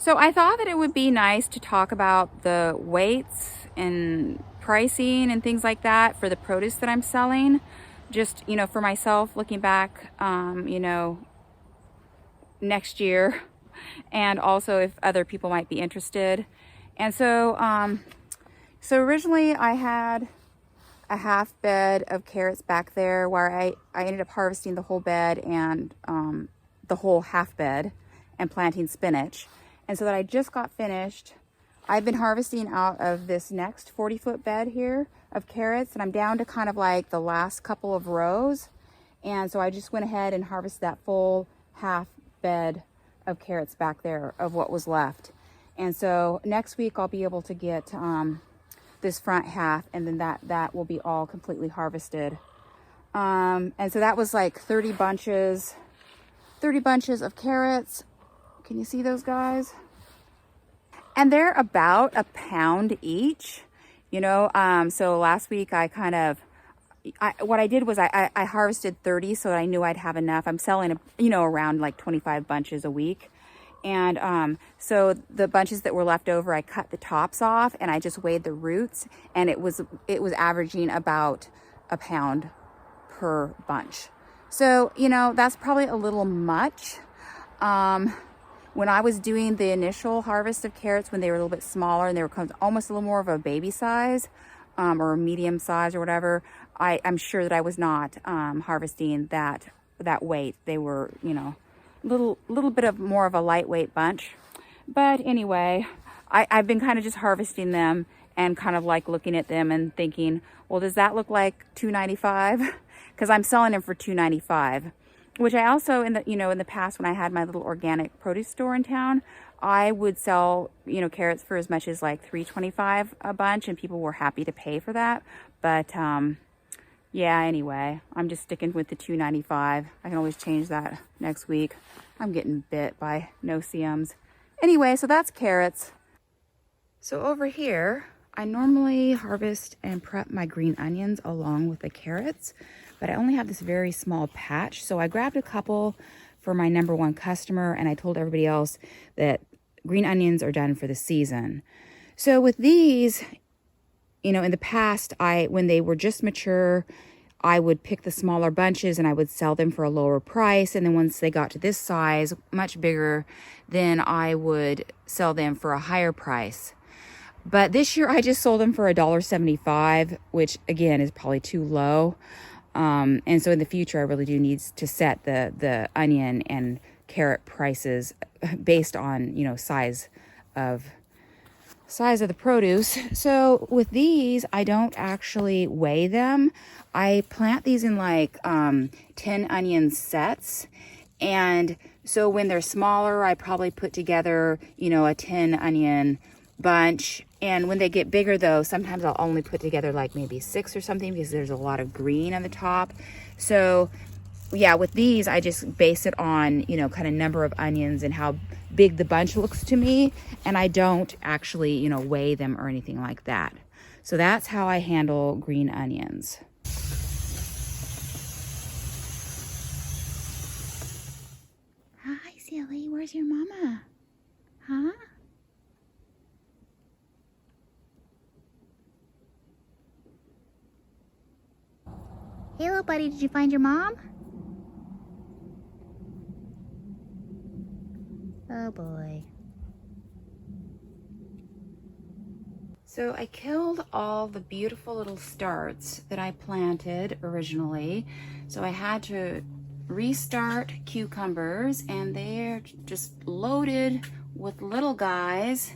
So I thought that it would be nice to talk about the weights and pricing and things like that for the produce that I'm selling. Just, for myself, looking back, next year, and also if other people might be interested. And so originally I had a half bed of carrots back there where I ended up harvesting the whole bed and the whole half bed and planting spinach. And so that I just got finished, I've been harvesting out of this next 40-foot bed here of carrots, and I'm down to kind of like the last couple of rows. And so I just went ahead and harvested that full half bed of carrots back there of what was left. And so next week I'll be able to get this front half, and then that will be all completely harvested. And so that was like 30 bunches of carrots. Can you see those guys? And they're about a pound each, so last week what I did was I harvested 30 so that I knew I'd have enough. I'm selling, around like 25 bunches a week. And so the bunches that were left over, I cut the tops off and I just weighed the roots, and it was averaging about a pound per bunch. So, that's probably a little much. When I was doing the initial harvest of carrots, when they were a little bit smaller and they were almost a little more of a baby size, or medium size or whatever, I'm sure that I was not harvesting that weight. They were, little bit of more of a lightweight bunch. But anyway, I've been kind of just harvesting them and kind of like looking at them and thinking, well, does that look like $2.95? Because I'm selling them for $2.95. Which I also, in the past, when I had my little organic produce store in town, I would sell, carrots for as much as like $3.25 a bunch, and people were happy to pay for that. But yeah, anyway, I'm just sticking with the $2.95. I can always change that next week. I'm getting bit by no-see-ums. Anyway, so that's carrots. So over here, I normally harvest and prep my green onions along with the carrots, but I only have this very small patch. So I grabbed a couple for my number one customer, and I told everybody else that green onions are done for the season. So with these, in the past, when they were just mature, I would pick the smaller bunches and I would sell them for a lower price. And then once they got to this size, much bigger, then I would sell them for a higher price. But this year I just sold them for $1.75, which again is probably too low. And so in the future, I really do need to set the onion and carrot prices based on, size of the produce. So with these, I don't actually weigh them. I plant these in like 10 onion sets. And so when they're smaller, I probably put together, a 10 onion bunch. And when they get bigger though, sometimes I'll only put together like maybe 6 or something because there's a lot of green on the top. So yeah, with these, I just base it on, kind of number of onions and how big the bunch looks to me. And I don't actually, weigh them or anything like that. So that's how I handle green onions. Hi, silly. Where's your mama? Huh? Hey, little buddy, did you find your mom? Oh boy. So I killed all the beautiful little starts that I planted originally. So I had to restart cucumbers, and they're just loaded with little guys.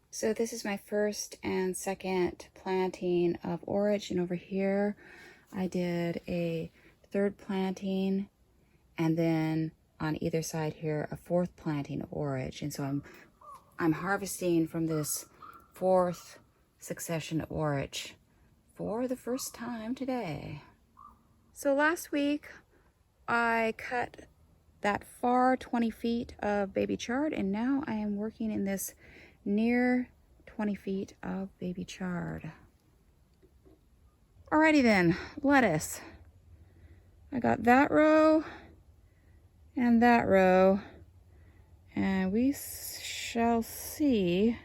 So this is my first and second planting of orach, and over here I did a third planting, and then on either side here a fourth planting of orach. And so I'm harvesting from this fourth succession of orach for the first time today. So last week I cut that far 20 feet of baby chard, and now I am working in this near 20 feet of baby chard. Alrighty then, lettuce. I got that row and that row, and we shall see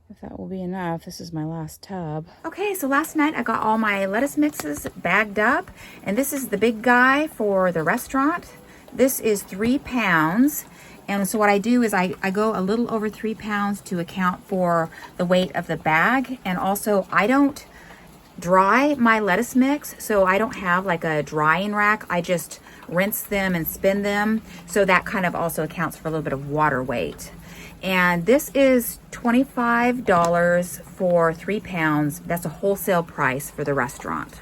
if that will be enough. This is my last tub. Okay, so last night I got all my lettuce mixes bagged up, and this is the big guy for the restaurant. This is 3 pounds. And so what I do is I go a little over 3 pounds to account for the weight of the bag. And also I don't dry my lettuce mix, so I don't have like a drying rack. I just rinse them and spin them. So that kind of also accounts for a little bit of water weight. And this is $25 for 3 pounds. That's a wholesale price for the restaurant.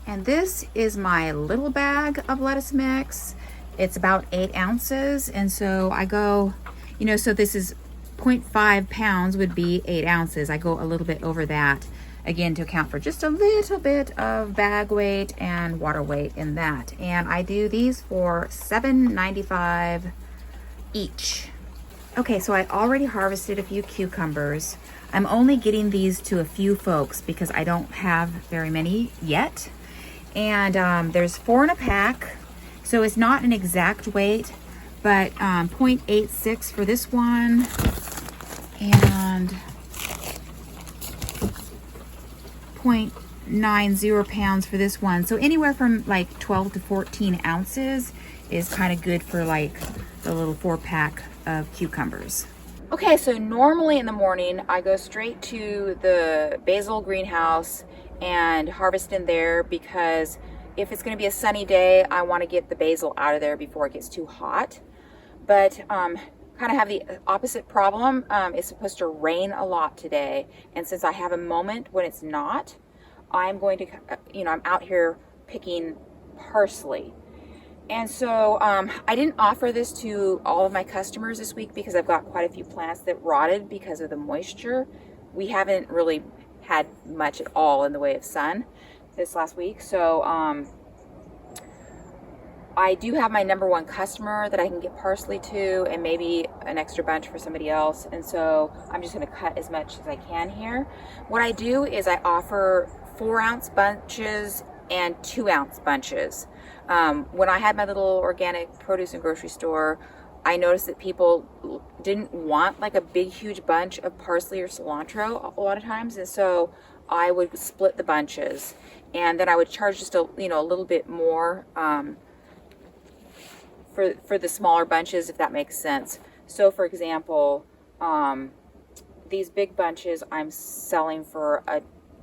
And this is my little bag of lettuce mix. It's about 8 ounces. And so I go, you know, so this is 0.5 pounds would be 8 ounces. I go a little bit over that, again, to account for just a little bit of bag weight and water weight in that. And I do these for $7.95 each. Okay, so I already harvested a few cucumbers. I'm only getting these to a few folks because I don't have very many yet. And there's 4 in a pack, so it's not an exact weight, but 0.86 for this one, and 0.90 pounds for this one. So anywhere from like 12 to 14 ounces is kind of good for like the little 4-pack of cucumbers. Okay, so normally in the morning I go straight to the basil greenhouse and harvest in there, because if it's going to be a sunny day, I want to get the basil out of there before it gets too hot. But kind of have the opposite problem. It's supposed to rain a lot today, and since I have a moment when it's not, I'm going to, you know, I'm out here picking parsley. And so I didn't offer this to all of my customers this week because I've got quite a few plants that rotted because of the moisture. We haven't really had much at all in the way of sun this last week. So I do have my #1 customer that I can get parsley to, and maybe an extra bunch for somebody else. And so I'm just going to cut as much as I can here. What I do is I offer 4-ounce bunches and 2-ounce bunches. When I had my little organic produce and grocery store, I noticed that people didn't want like a big huge bunch of parsley or cilantro a lot of times, and so I would split the bunches, and then I would charge just a little bit more for the smaller bunches, if that makes sense. So for example, these big bunches I'm selling for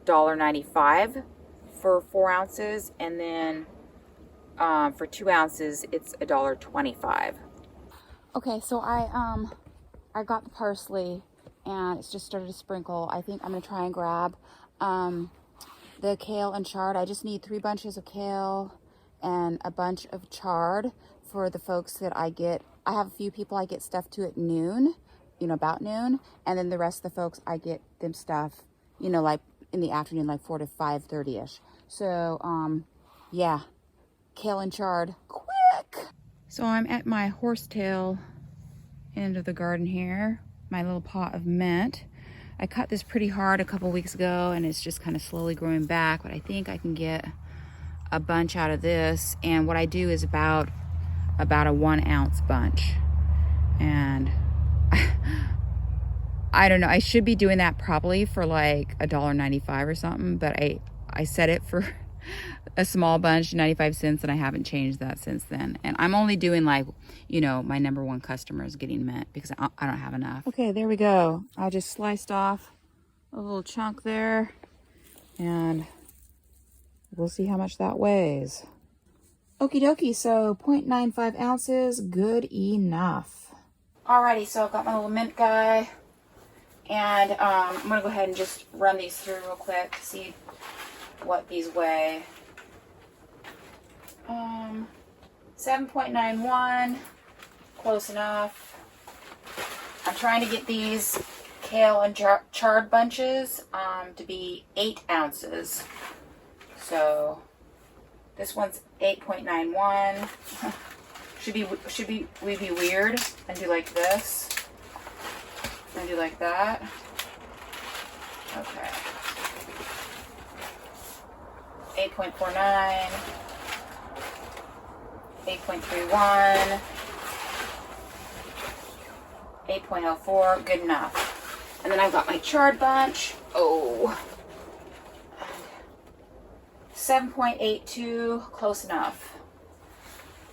$1.95 for 4 ounces, and then for 2 ounces it's $1.25. Okay, so I got the parsley and it's just started to sprinkle. I think I'm gonna try and grab the kale and chard. I just need 3 bunches of kale and a bunch of chard for the folks that I get. I have a few people I get stuff to at noon, about noon, and then the rest of the folks I get them stuff, like in the afternoon, like 4 to 5:30ish. So yeah, kale and chard, quick. So I'm at my horsetail end of the garden here, my little pot of mint. I cut this pretty hard a couple weeks ago and it's just kind of slowly growing back, but I think I can get a bunch out of this. And what I do is about a 1-ounce bunch. And I don't know, I should be doing that probably for like $1.95 or something, but I set it for a small bunch, 95 cents, and I haven't changed that since then. And I'm only doing like, my #1 customer is getting mint because I don't have enough. Okay, there we go. I just sliced off a little chunk there, and we'll see how much that weighs. Okie dokie, so 0.95 ounces, good enough. Alrighty, so I've got my little mint guy, and I'm gonna go ahead and just run these through real quick to see what these weigh. 7.91, close enough. I'm trying to get these kale and chard bunches to be 8 ounces. So this one's 8.91. Should we be weird and do like this and do like that? Okay. 8.49, 8.31, 8.04, good enough. And then I've got my chard bunch. Oh, 7.82, close enough.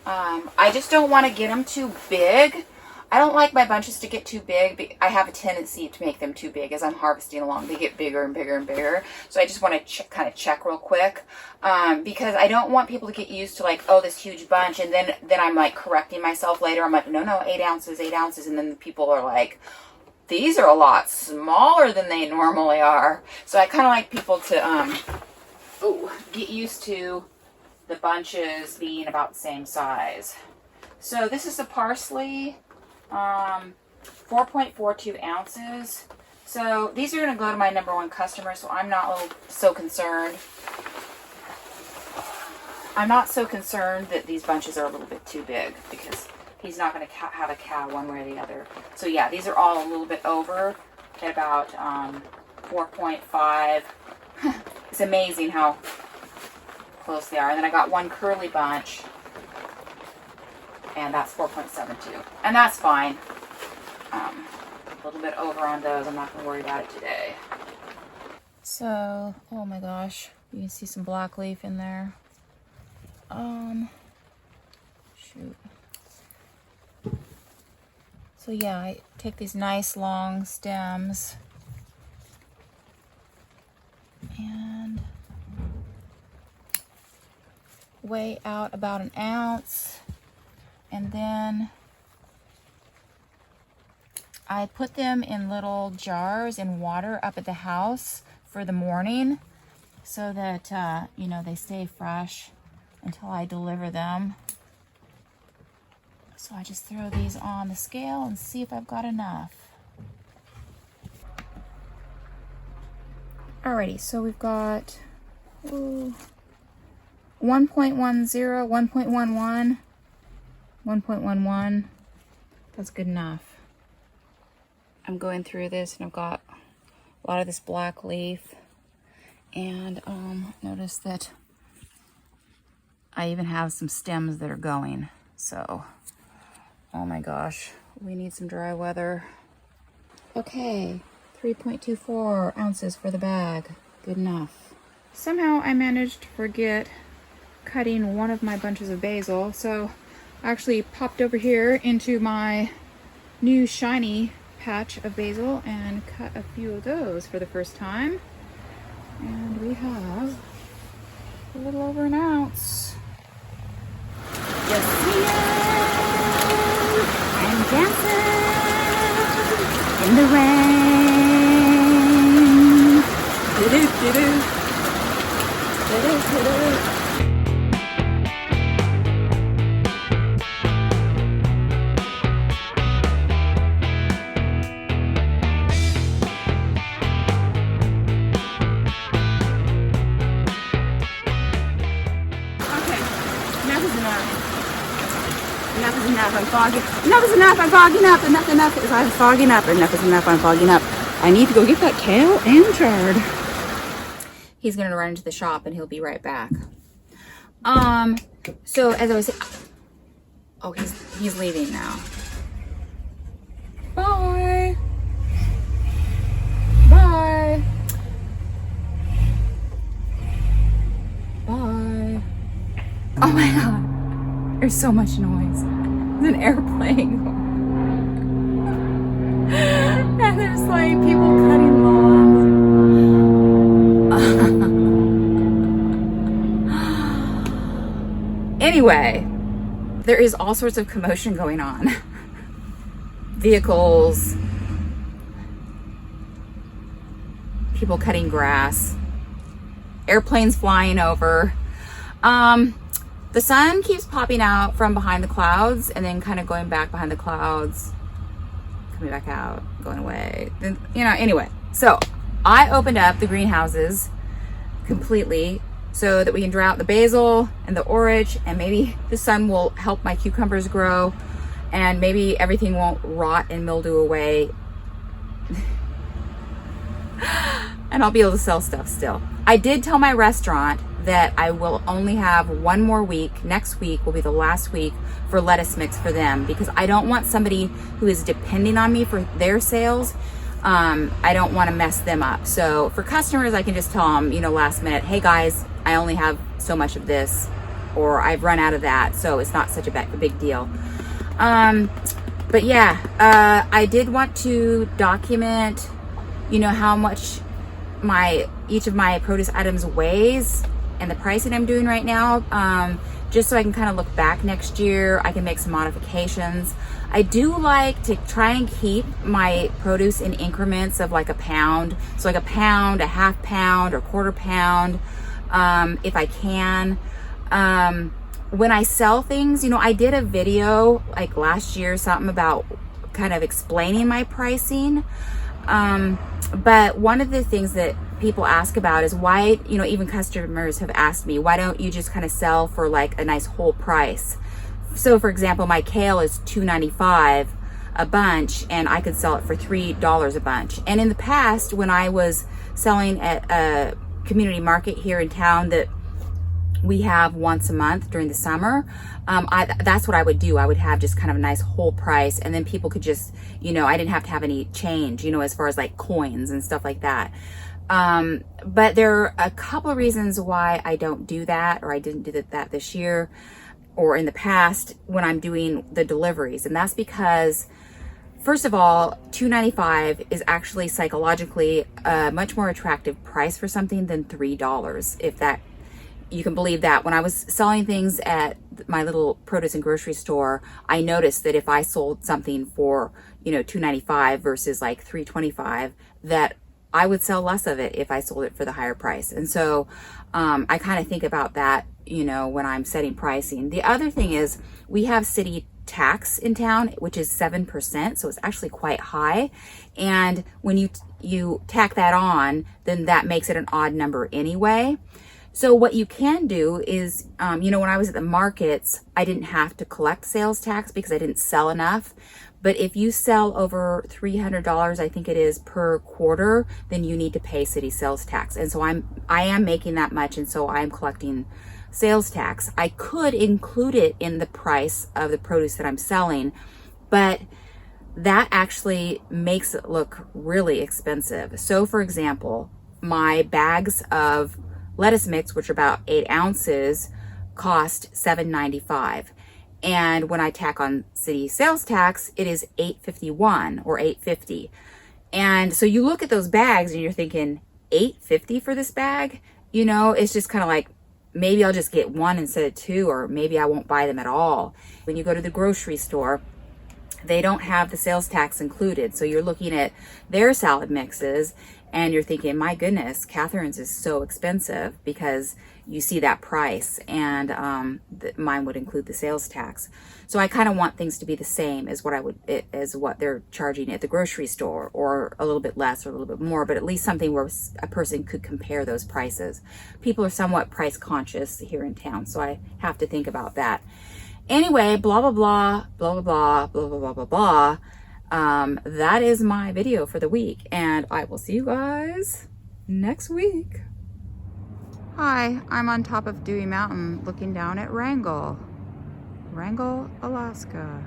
I just don't want to get them too big. I don't like my bunches to get too big. I have a tendency to make them too big as I'm harvesting along. They get bigger and bigger and bigger. So I just want to kind of check real quick, because I don't want people to get used to like, oh, this huge bunch, and then I'm like correcting myself later. I'm like, no, 8 ounces, 8 ounces, and then the people are like, these are a lot smaller than they normally are. So I kind of like people to get used to the bunches being about the same size. So this is the parsley. 4.42 ounces. So these are going to go to my #1 customer, so I'm not so concerned. I'm not so concerned that these bunches are a little bit too big, because he's not going to have a cow one way or the other. So yeah, these are all a little bit over at about 4.5. It's amazing how close they are. And then I got one curly bunch, and that's 4.72, and that's fine. A little bit over on those. I'm not going to worry about it today. So, oh my gosh, you can see some black leaf in there. Shoot. So yeah, I take these nice long stems and weigh out about 1 ounce. And then I put them in little jars in water up at the house for the morning, so that, you know, they stay fresh until I deliver them. So I just throw these on the scale and see if I've got enough. Alrighty, so we've got 1.10, 1.11. 1.11, that's good enough. I'm going through this and I've got a lot of this black leaf, and notice that I even have some stems that are going. So, oh my gosh, we need some dry weather. Okay, 3.24 ounces for the bag, good enough. Somehow I managed to forget cutting one of my bunches of basil, so I actually popped over here into my new shiny patch of basil and cut a few of those for the first time. And we have a little over 1 ounce. Just see it! I'm dancing in the rain. Do-do-do-do. Do-do-do-do. Enough is enough, I'm fogging. Enough is enough, I'm fogging up. Enough is I'm fogging up. Enough is enough, I'm fogging up. I need to go get that kale and chard. He's gonna run into the shop and he'll be right back. So as I was saying, oh, he's leaving now. Bye. Bye. Bye. Oh my God. There's so much noise. There's an airplane. And there's like people cutting lawns. Anyway, there is all sorts of commotion going on. Vehicles, people cutting grass, airplanes flying over. The sun keeps popping out from behind the clouds and then kind of going back behind the clouds, coming back out, going away. Then, you know, anyway. So I opened up the greenhouses completely so that we can dry out the basil and the orach, and maybe the sun will help my cucumbers grow, and maybe everything won't rot and mildew away. And I'll be able to sell stuff still. I did tell my restaurant that I will only have one more week. Next week will be the last week for lettuce mix for them, because I don't want somebody who is depending on me for their sales. I don't want to mess them up. So for customers, I can just tell them, you know, last minute, hey guys, I only have so much of this, or I've run out of that. So it's not such a big deal. But yeah, I did want to document, you know, how much each of my produce items weighs and the pricing I'm doing right now, just so I can kind of look back next year. I can make some modifications. I do like to try and keep my produce in increments of like a pound. So like a pound, a half pound, or quarter pound, if I can. When I sell things, you know, I did a video like last year, something about kind of explaining my pricing. But one of the things that people ask about is why, you know, even customers have asked me, why don't you just kind of sell for like a nice whole price? So for example, my kale is $2.95 a bunch, and I could sell it for $3 a bunch. And in the past, when I was selling at a community market here in town that we have once a month during the summer, that's what I would do. I would have just kind of a nice whole price, and then people could just, you know, I didn't have to have any change, you know, as far as like coins and stuff like that. But there are a couple of reasons why I don't do that, or I didn't do that this year or in the past when I'm doing the deliveries. And that's because, first of all, $2.95 is actually psychologically a much more attractive price for something than $3, if that, you can believe that. When I was selling things at my little produce and grocery store, I noticed that if I sold something for, you know, $2.95 versus like $3.25, that I would sell less of it if I sold it for the higher price. And so I kind of think about that, you know, when I'm setting pricing. The other thing is we have city tax in town, which is 7%. So it's actually quite high. And when you tack that on, then that makes it an odd number anyway. So what you can do is, you know, when I was at the markets, I didn't have to collect sales tax because I didn't sell enough. But if you sell over $300, I think it is, per quarter, then you need to pay city sales tax. And so I am making that much, and so I'm collecting sales tax. I could include it in the price of the produce that I'm selling, but that actually makes it look really expensive. So for example, my bags of lettuce mix, which are about 8 ounces, cost $7.95. And when I tack on city sales tax, it is $8.51 or $8.50. And so you look at those bags and you're thinking, $8.50 for this bag? You know, it's just kind of like, maybe I'll just get one instead of two, or maybe I won't buy them at all. When you go to the grocery store, they don't have the sales tax included. So you're looking at their salad mixes and you're thinking, my goodness, Catherine's is so expensive, because you see that price, and mine would include the sales tax. So I kind of want things to be the same as what they're charging at the grocery store, or a little bit less or a little bit more, but at least something where a person could compare those prices. People are somewhat price conscious here in town, so I have to think about that. Anyway, blah, blah, blah, blah, blah, blah, blah, blah, blah, blah. That is my video for the week, and I will see you guys next week. Hi, I'm on top of Dewey Mountain looking down at Wrangell, Alaska.